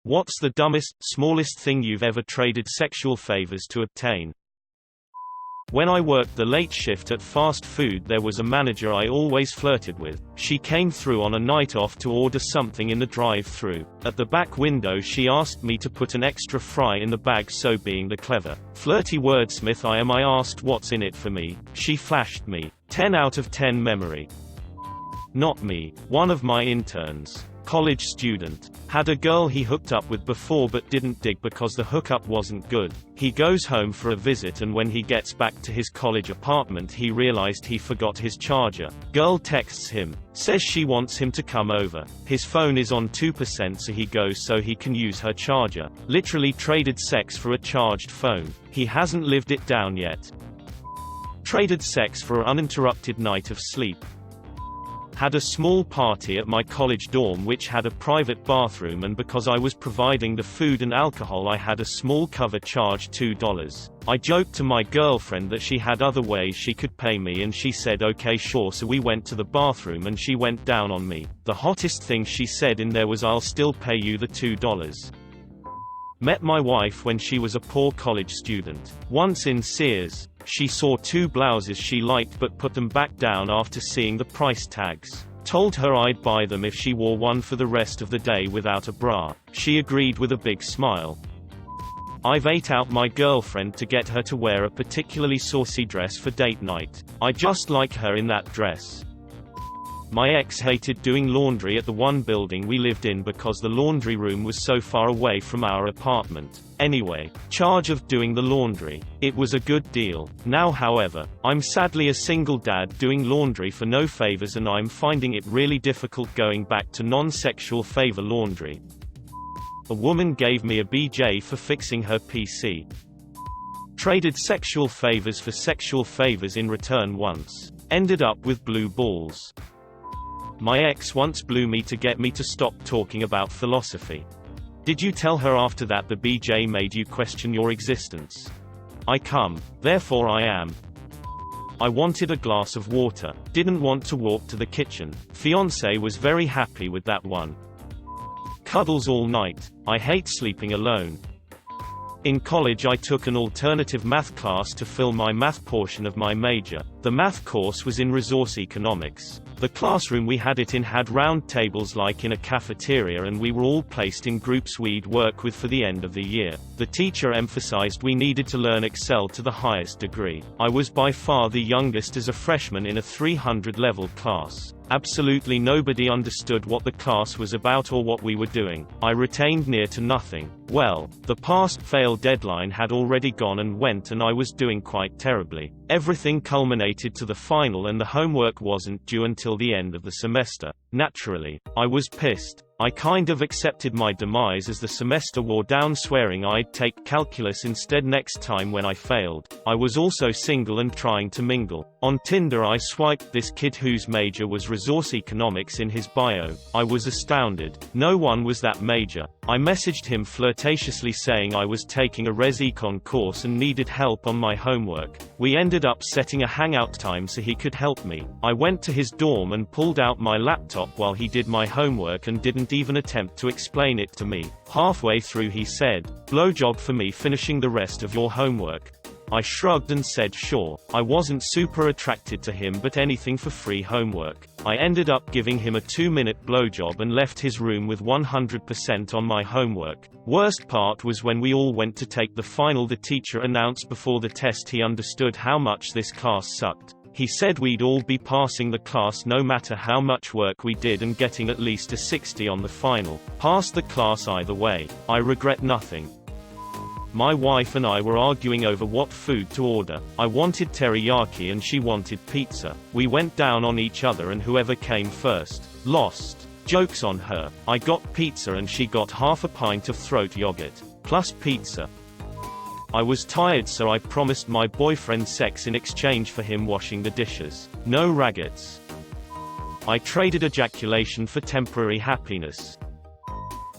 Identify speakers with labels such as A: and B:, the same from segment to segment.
A: What's the dumbest, smallest thing you've ever traded sexual favors to obtain? When I worked the late shift at fast food, there was a manager I always flirted with. She came through on a night off to order something in the drive-thru. At the back window she asked me to put an extra fry in the bag, so being the clever, flirty wordsmith I am, I asked what's in it for me. She flashed me 10 out of 10 memory. Not me. One of my interns, college student, had a girl he hooked up with before but didn't dig because the hookup wasn't good. He goes home for a visit and when he gets back to his college apartment he realized he forgot his charger. Girl texts him, says she wants him to come over. His phone is on 2% so he goes so he can use her charger. Literally traded sex for a charged phone. He hasn't lived it down yet. Traded sex for an uninterrupted night of sleep. Had a small party at my college dorm which had a private bathroom, and because I was providing the food and alcohol I had a small cover charged $2. I joked to my girlfriend that she had other ways she could pay me and she said okay sure, so we went to the bathroom and she went down on me. The hottest thing she said in there was I'll still pay you the $2. Met my wife when she was a poor college student. Once in Sears, she saw 2 blouses she liked but put them back down after seeing the price tags. Told her I'd buy them if she wore one for the rest of the day without a bra. She agreed with a big smile. I've ate out my girlfriend to get her to wear a particularly saucy dress for date night. I just like her in that dress. My ex hated doing laundry at the one building we lived in because the laundry room was so far away from our apartment. Anyway, charge of doing the laundry. It was a good deal. Now however, I'm sadly a single dad doing laundry for no favors and I'm finding it really difficult going back to non-sexual favor laundry. A woman gave me a BJ for fixing her PC. Traded sexual favors for sexual favors in return once. Ended up with blue balls. My ex once blew me to get me to stop talking about philosophy. Did you tell her after that the BJ made you question your existence? I come, therefore I am. I wanted a glass of water. Didn't want to walk to the kitchen. Fiancé was very happy with that one. Cuddles all night. I hate sleeping alone. In college I took an alternative math class to fill my math portion of my major. The math course was in resource economics. The classroom we had it in had round tables like in a cafeteria and we were all placed in groups we'd work with for the end of the year. The teacher emphasized we needed to learn Excel to the highest degree. I was by far the youngest as a freshman in a 300 level class. Absolutely nobody understood what the class was about or what we were doing. I retained near to nothing. Well, the pass-fail deadline had already gone and went and I was doing quite terribly. Everything culminated to the final and the homework wasn't due until the end of the semester. Naturally, I was pissed. I kind of accepted my demise as the semester wore down, swearing I'd take calculus instead next time when I failed. I was also single and trying to mingle. On Tinder I swiped this kid whose major was resource economics in his bio. I was astounded. No one was that major. I messaged him flirtatiously saying I was taking a res econ course and needed help on my homework. We ended up setting a hangout time so he could help me. I went to his dorm and pulled out my laptop while he did my homework and didn't even attempt to explain it to me. Halfway through he said, "Blowjob for me finishing the rest of your homework." I shrugged and said sure. I wasn't super attracted to him but anything for free homework. I ended up giving him a 2-minute blowjob and left his room with 100% on my homework. Worst part was when we all went to take the final, the teacher announced before the test he understood how much this class sucked. He said we'd all be passing the class no matter how much work we did and getting at least a 60 on the final. Passed the class either way. I regret nothing. My wife and I were arguing over what food to order. I wanted teriyaki and she wanted pizza. We went down on each other and whoever came first lost. Joke's on her. I got pizza and she got half a pint of throat yogurt, plus pizza. I was tired so I promised my boyfriend sex in exchange for him washing the dishes. No raggets. I traded ejaculation for temporary happiness.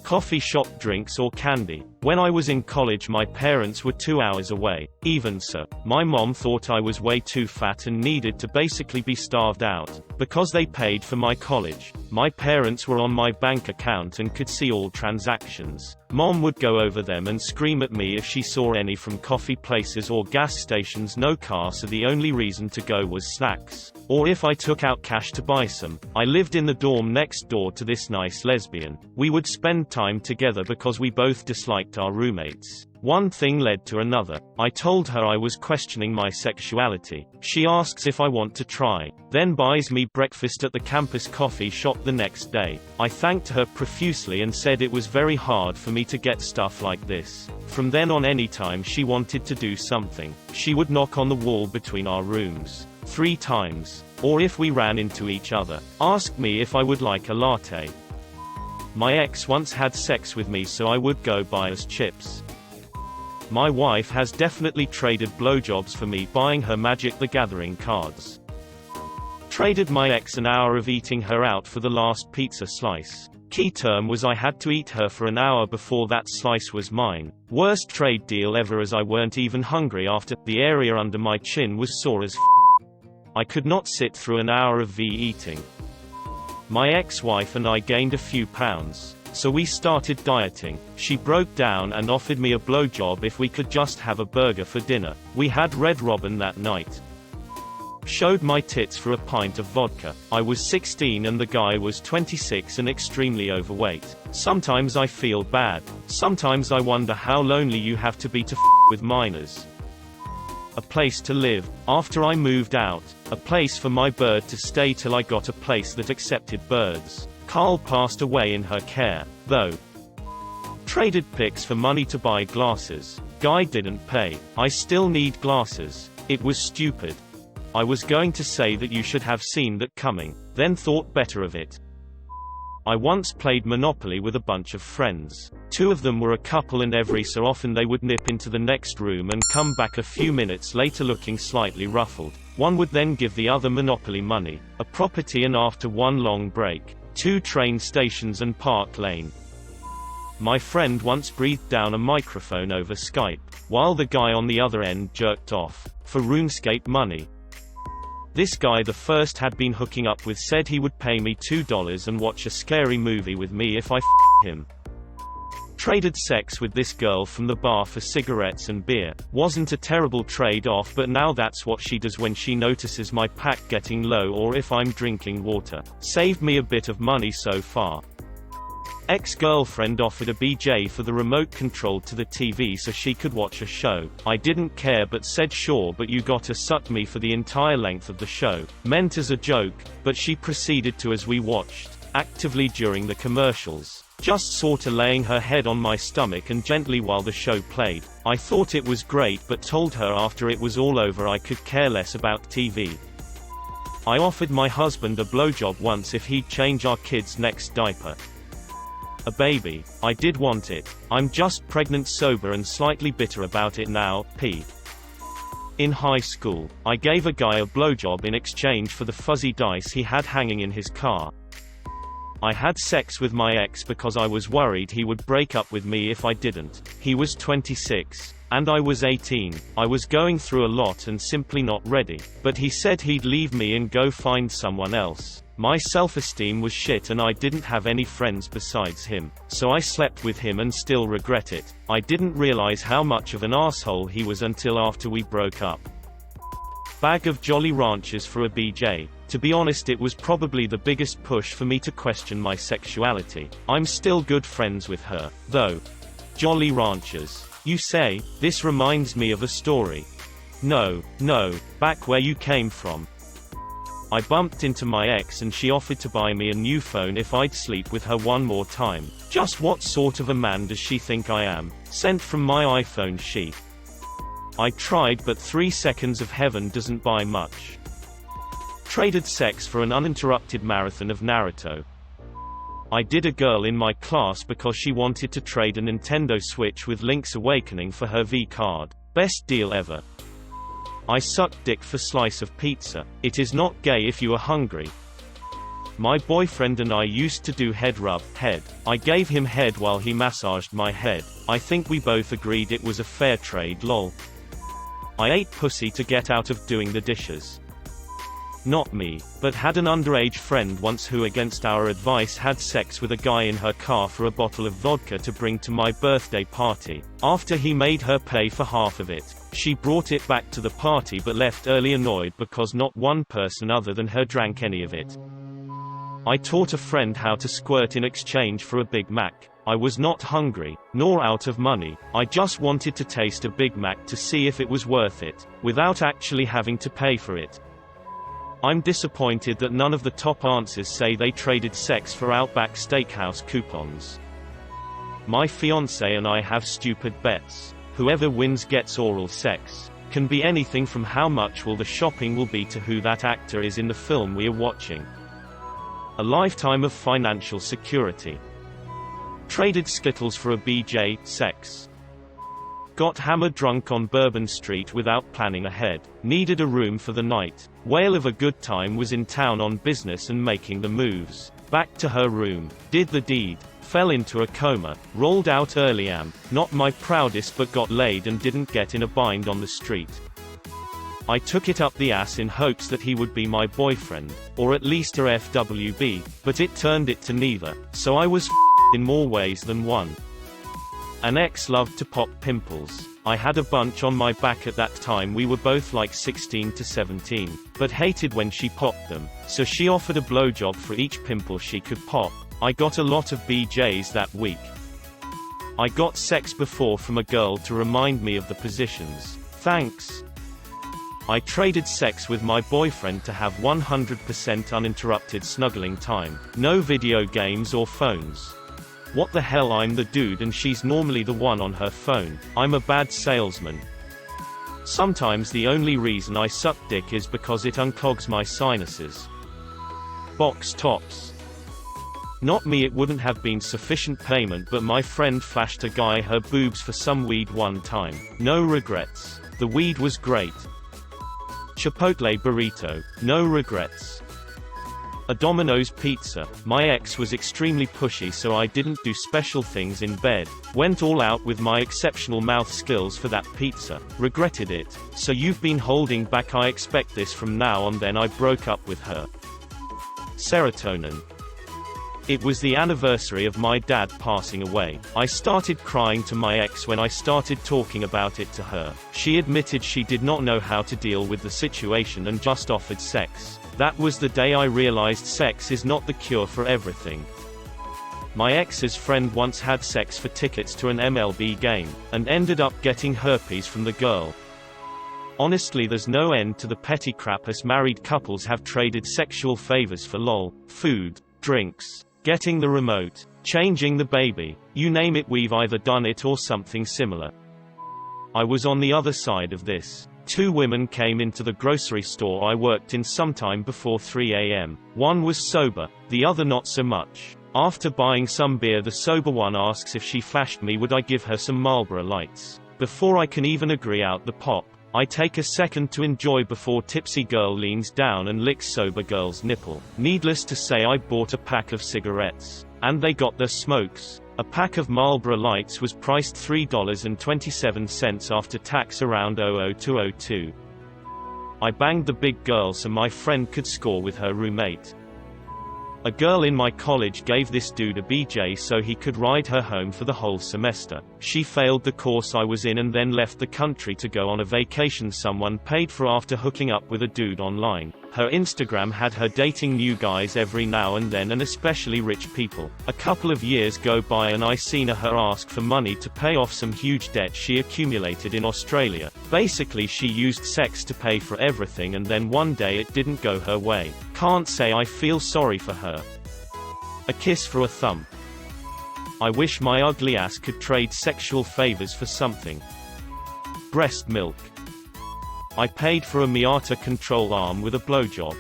A: Coffee shop drinks or candy. When I was in college my parents were 2 hours away. Even so, my mom thought I was way too fat and needed to basically be starved out. Because they paid for my college, my parents were on my bank account and could see all transactions. Mom would go over them and scream at me if she saw any from coffee places or gas stations no car, so the only reason to go was snacks. Or if I took out cash to buy some. I lived in the dorm next door to this nice lesbian. We would spend time together because we both disliked our roommates. One thing led to another. I told her I was questioning my sexuality. She asks if I want to try, then buys me breakfast at the campus coffee shop the next day. I thanked her profusely and said it was very hard for me to get stuff like this. From then on, anytime she wanted to do something, she would knock on the wall between our rooms 3 times. Or if we ran into each other, ask me if I would like a latte. My ex once had sex with me, so I would go buy us chips. My wife has definitely traded blowjobs for me buying her Magic the Gathering cards. Traded my ex an hour of eating her out for the last pizza slice. Key term was I had to eat her for an hour before that slice was mine. Worst trade deal ever, as I weren't even hungry after. The area under my chin was sore as I could not sit through an hour of eating. My ex-wife and I gained a few pounds, so we started dieting. She broke down and offered me a blowjob if we could just have a burger for dinner. We had Red Robin that night. Showed my tits for a pint of vodka. I was 16 and the guy was 26 and extremely overweight. Sometimes I feel bad. Sometimes I wonder how lonely you have to be to with minors. A place to live. After I moved out, a place for my bird to stay till I got a place that accepted birds. Carl passed away in her care, though. Traded pics for money to buy glasses. Guy didn't pay. I still need glasses. It was stupid. I was going to say that you should have seen that coming, then thought better of it. I once played Monopoly with a bunch of friends. 2 of them were a couple, and every so often they would nip into the next room and come back a few minutes later looking slightly ruffled. One would then give the other Monopoly money, a property, and after one long break, 2 train stations and Park Lane. My friend once breathed down a microphone over Skype, while the guy on the other end jerked off, for RuneScape money. This guy the first had been hooking up with said he would pay me $2 and watch a scary movie with me if I him. Traded sex with this girl from the bar for cigarettes and beer. Wasn't a terrible trade-off, but now that's what she does when she notices my pack getting low or if I'm drinking water. Saved me a bit of money so far. Ex-girlfriend offered a BJ for the remote control to the TV so she could watch a show. I didn't care but said sure, but you gotta suck me for the entire length of the show. Meant as a joke, but she proceeded to as we watched, actively during the commercials. Just sorta laying her head on my stomach and gently while the show played. I thought it was great but told her after it was all over I could care less about TV. I offered my husband a blowjob once if he'd change our kid's next diaper. A baby. I did want it. I'm just pregnant, sober and slightly bitter about it now. P. In high school, I gave a guy a blowjob in exchange for the fuzzy dice he had hanging in his car. I had sex with my ex because I was worried he would break up with me if I didn't. He was 26, and I was 18. I was going through a lot and simply not ready. But he said he'd leave me and go find someone else. My self-esteem was shit and I didn't have any friends besides him. So I slept with him and still regret it. I didn't realize how much of an asshole he was until after we broke up. Bag of Jolly Ranchers for a BJ. To be honest, it was probably the biggest push for me to question my sexuality. I'm still good friends with her, though. Jolly Ranchers. You say? This reminds me of a story. No, back where you came from. I bumped into my ex and she offered to buy me a new phone if I'd sleep with her one more time. Just what sort of a man does she think I am? Sent from my iPhone sheath. I tried, but 3 seconds of heaven doesn't buy much. Traded sex for an uninterrupted marathon of Naruto. I did a girl in my class because she wanted to trade a Nintendo Switch with Link's Awakening for her V card. Best deal ever. I sucked dick for slice of pizza. It is not gay if you are hungry. My boyfriend and I used to do head rub, head. I gave him head while he massaged my head. I think we both agreed it was a fair trade, lol. I ate pussy to get out of doing the dishes. Not me, but had an underage friend once who against our advice had sex with a guy in her car for a bottle of vodka to bring to my birthday party. After he made her pay for half of it, she brought it back to the party but left early annoyed because not one person other than her drank any of it. I taught a friend how to squirt in exchange for a Big Mac. I was not hungry, nor out of money, I just wanted to taste a Big Mac to see if it was worth it, without actually having to pay for it. I'm disappointed that none of the top answers say they traded sex for Outback Steakhouse coupons. My fiancé and I have stupid bets. Whoever wins gets oral sex. Can be anything from how much the shopping will be to who that actor is in the film we are watching. A lifetime of financial security. Traded Skittles for a BJ, sex. Got hammered drunk on Bourbon Street without planning ahead. Needed a room for the night. Whale of a good time was in town on business and making the moves. Back to her room. Did the deed. Fell into a coma. Rolled out early. Not my proudest but got laid and didn't get in a bind on the street. I took it up the ass in hopes that he would be my boyfriend, or at least a FWB, but it turned it to neither, so I was in more ways than one. An ex loved to pop pimples. I had a bunch on my back at that time. We were both like 16 to 17, but hated when she popped them, so she offered a blowjob for each pimple she could pop. I got a lot of BJs that week. I got sex before from a girl to remind me of the positions. Thanks. I traded sex with my boyfriend to have 100% uninterrupted snuggling time. No video games or phones. What the hell, I'm the dude and she's normally the one on her phone. I'm a bad salesman. Sometimes the only reason I suck dick is because it unclogs my sinuses. Box tops. Not me, it wouldn't have been sufficient payment, but my friend flashed a guy her boobs for some weed one time. No regrets. The weed was great. Chipotle burrito. No regrets. A Domino's pizza. My ex was extremely pushy, so I didn't do special things in bed. Went all out with my exceptional mouth skills for that pizza. Regretted it. So you've been holding back, I expect this from now on. Then I broke up with her. Serotonin. It was the anniversary of my dad passing away. I started crying to my ex when I started talking about it to her. She admitted she did not know how to deal with the situation and just offered sex. That was the day I realized sex is not the cure for everything. My ex's friend once had sex for tickets to an MLB game, and ended up getting herpes from the girl. Honestly, there's no end to the petty crap us married couples have traded sexual favors for. Lol. Food, drinks, getting the remote, changing the baby, you name it, we've either done it or something similar. I was on the other side of this. Two women came into the grocery store I worked in sometime before 3 a.m. One was sober, the other not so much. After buying some beer, the sober one asks if she flashed me would I give her some Marlboro Lights. Before I can even agree out the pop, I take a second to enjoy before tipsy girl leans down and licks sober girl's nipple. Needless to say, I bought a pack of cigarettes. And they got their smokes. A pack of Marlboro Lights was priced $3.27 after tax, around 00202. I banged the big girl so my friend could score with her roommate. A girl in my college gave this dude a BJ so he could ride her home for the whole semester. She failed the course I was in and then left the country to go on a vacation someone paid for after hooking up with a dude online. Her Instagram had her dating new guys every now and then, and especially rich people. A couple of years go by and I seen her ask for money to pay off some huge debt she accumulated in Australia. Basically she used sex to pay for everything, and then one day it didn't go her way. Can't say I feel sorry for her. A kiss for a thumb. I wish my ugly ass could trade sexual favors for something. Breast milk. I paid for a Miata control arm with a blowjob.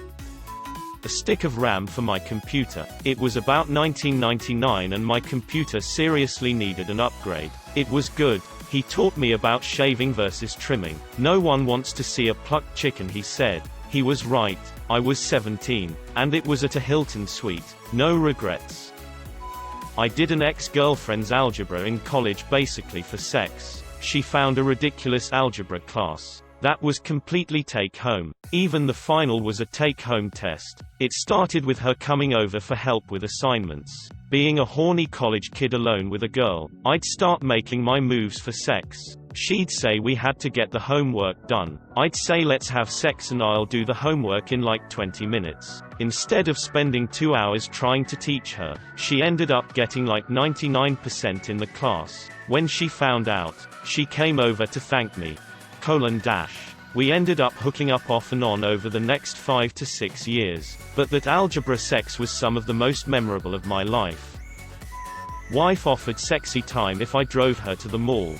A: A stick of RAM for my computer. It was about 1999 and my computer seriously needed an upgrade. It was good. He taught me about shaving versus trimming. No one wants to see a plucked chicken, he said. He was right. I was 17. And it was at a Hilton suite. No regrets. I did an ex-girlfriend's algebra in college basically for sex. She found a ridiculous algebra class. That was completely take-home. Even the final was a take-home test. It started with her coming over for help with assignments. Being a horny college kid alone with a girl, I'd start making my moves for sex. She'd say we had to get the homework done. I'd say let's have sex and I'll do the homework in like 20 minutes. Instead of spending 2 hours trying to teach her, she ended up getting like 99% in the class. When she found out, she came over to thank me. We ended up hooking up off and on over the next 5 to 6 years, but that algebra sex was some of the most memorable of my life. Wife offered sexy time if I drove her to the mall.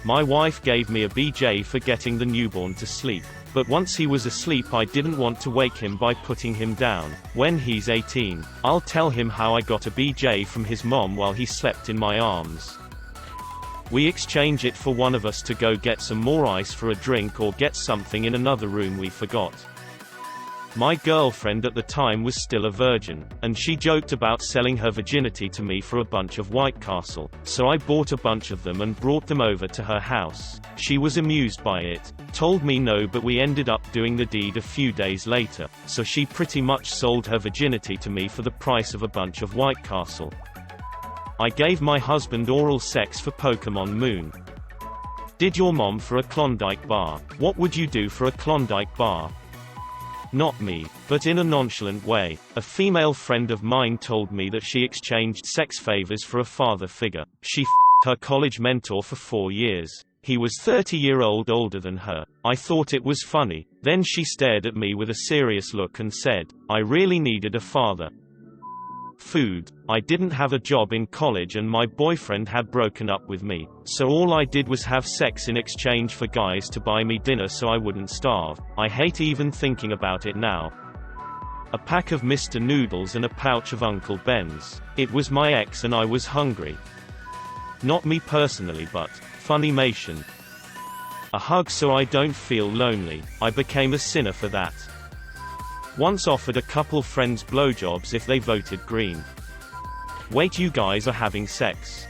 A: My wife gave me a BJ for getting the newborn to sleep. But once he was asleep I didn't want to wake him by putting him down. When he's 18, I'll tell him how I got a BJ from his mom while he slept in my arms. We exchange it for one of us to go get some more ice for a drink or get something in another room we forgot. My girlfriend at the time was still a virgin, and she joked about selling her virginity to me for a bunch of White Castle, so I bought a bunch of them and brought them over to her house. She was amused by it, told me no, but we ended up doing the deed a few days later, so she pretty much sold her virginity to me for the price of a bunch of White Castle. I gave my husband oral sex for Pokemon Moon. Did your mom for a Klondike bar? What would you do for a Klondike bar? Not me, but in a nonchalant way. A female friend of mine told me that she exchanged sex favors for a father figure. She f***ed her college mentor for 4 years. He was 30-year-old older than her. I thought it was funny. Then she stared at me with a serious look and said, I really needed a father. Food. I didn't have a job in college and my boyfriend had broken up with me, so all I did was have sex in exchange for guys to buy me dinner so I wouldn't starve. I hate even thinking about it now. A pack of Mr. Noodles and a pouch of Uncle Ben's. It was my ex and I was hungry. Not me personally, but Funimation. A hug so I don't feel lonely. I became a sinner for that. Once offered a couple friends blowjobs if they voted green. Wait, you guys are having sex?